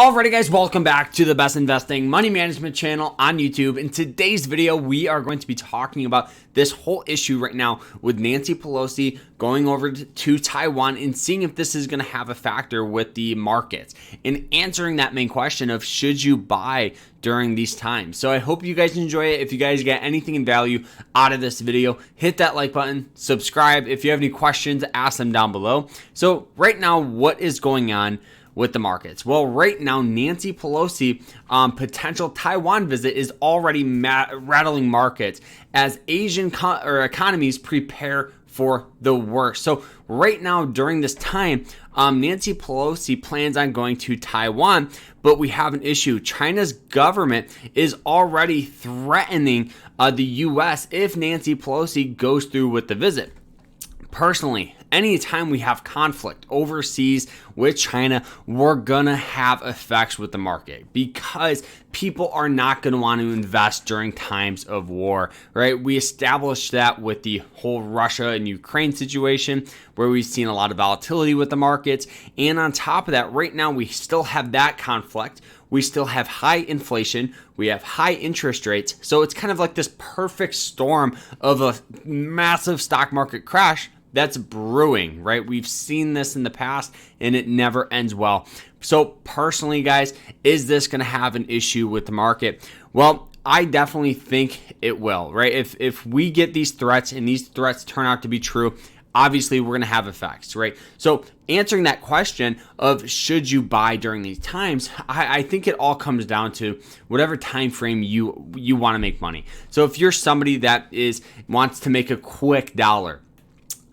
Alrighty guys, welcome back to the best investing money management channel on YouTube. In today's video, we are going to be talking about this whole issue right now with Nancy Pelosi going over to Taiwan and seeing if this is going to have a factor with the markets and answering that main question of should you buy during these times. So I hope you guys enjoy it. If you guys get anything in value out of this video, hit that like button, subscribe. If you have any questions, ask them down below. So right now, what is going on with the markets? Well, right now, Nancy Pelosi potential Taiwan visit is already rattling markets as Asian economies prepare for the worst. So right now, during this time, Nancy Pelosi plans on going to Taiwan, but we have an issue. China's government is already threatening the U.S. if Nancy Pelosi goes through with the visit. Personally, anytime we have conflict overseas with China, we're going to have effects with the market because people are not going to want to invest during times of war, right? We established that with the whole Russia and Ukraine situation where we've seen a lot of volatility with the markets. And on top of that, right now, we still have that conflict. We still have high inflation. We have high interest rates. So it's kind of like this perfect storm of a massive stock market crash that's brewing, right? We've seen this in the past and it never ends well. So personally, guys, is this going to have an issue with the market? Well, I definitely think it will, right? If we get these threats and these threats turn out to be true, obviously we're going to have effects, right? So answering that question of should you buy during these times, I think it all comes down to whatever time frame you want to make money. So if you're somebody that wants to make a quick dollar,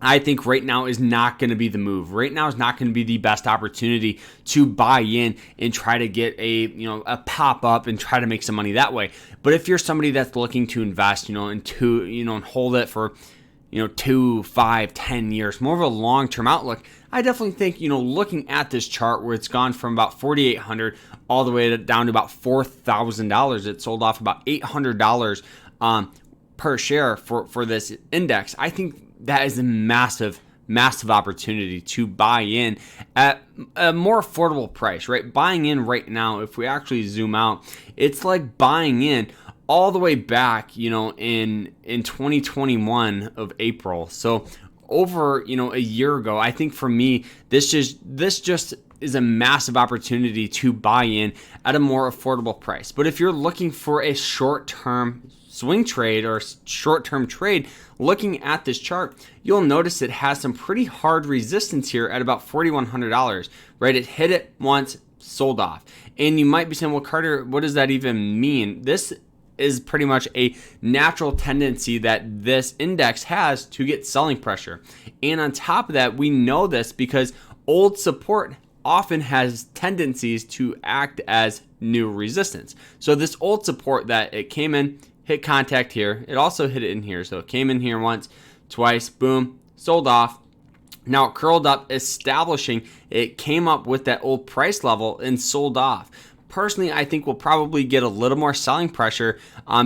I think right now is not going to be the move. Right now is not going to be the best opportunity to buy in and try to get a pop up and try to make some money that way. But if you're somebody that's looking to invest, and hold it for 2, 5, 10 years, more of a long-term outlook, I definitely think, looking at this chart where it's gone from about $4,800 all the way down to about $4,000, it sold off about $800 per share for this index. I think that is a massive opportunity to buy in at a more affordable price, right? Buying in right now, if we actually zoom out, it's like buying in all the way back, in 2021 of April. So over, a year ago, I think for me, this just is a massive opportunity to buy in at a more affordable price. But if you're looking for a short-term swing trade or short-term trade, looking at this chart, you'll notice it has some pretty hard resistance here at about $4,100, right? It hit it once, sold off. And you might be saying, well, Carter, what does that even mean? This is pretty much a natural tendency that this index has to get selling pressure. And on top of that, we know this because old support often has tendencies to act as new resistance. So this old support that it came in, hit contact here. It also hit it in here. So it came in here once, twice, boom, sold off. Now it curled up, establishing it came up with that old price level and sold off. Personally, I think we'll probably get a little more selling pressure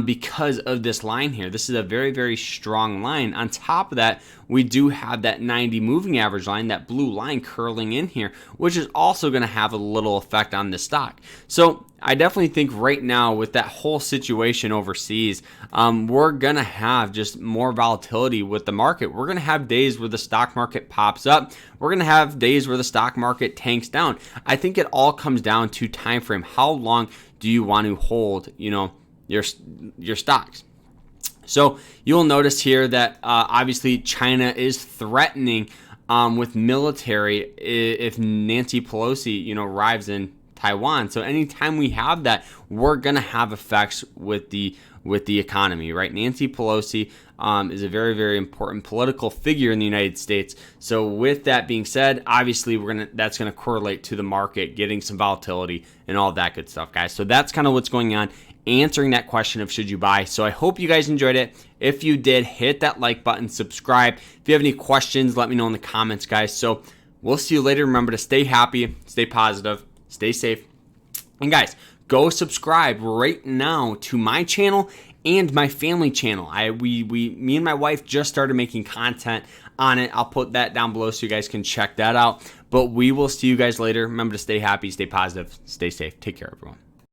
because of this line here. This is a very, very strong line. On top of that, we do have that 90 moving average line, that blue line curling in here, which is also going to have a little effect on the stock. So I definitely think right now with that whole situation overseas, we're going to have just more volatility with the market. We're going to have days where the stock market pops up. We're going to have days where the stock market tanks down. I think it all comes down to time frame. How long do you want to hold, your stocks? So you'll notice here that obviously China is threatening with military if Nancy Pelosi, arrives in Taiwan. So anytime we have that, we're going to have effects with the economy, right? Nancy Pelosi is a very, very important political figure in the United States. So with that being said, obviously that's going to correlate to the market getting some volatility and all that good stuff, guys. So that's kind of what's going on, answering that question of should you buy. So I hope you guys enjoyed it. If you did, hit that like button, subscribe. If you have any questions, let me know in the comments, guys. So we'll see you later. Remember to stay happy, stay positive, stay safe. And guys, go subscribe right now to my channel and my family channel. Me and my wife just started making content on it. I'll put that down below so you guys can check that out. But we will see you guys later. Remember to stay happy, stay positive, stay safe. Take care, everyone.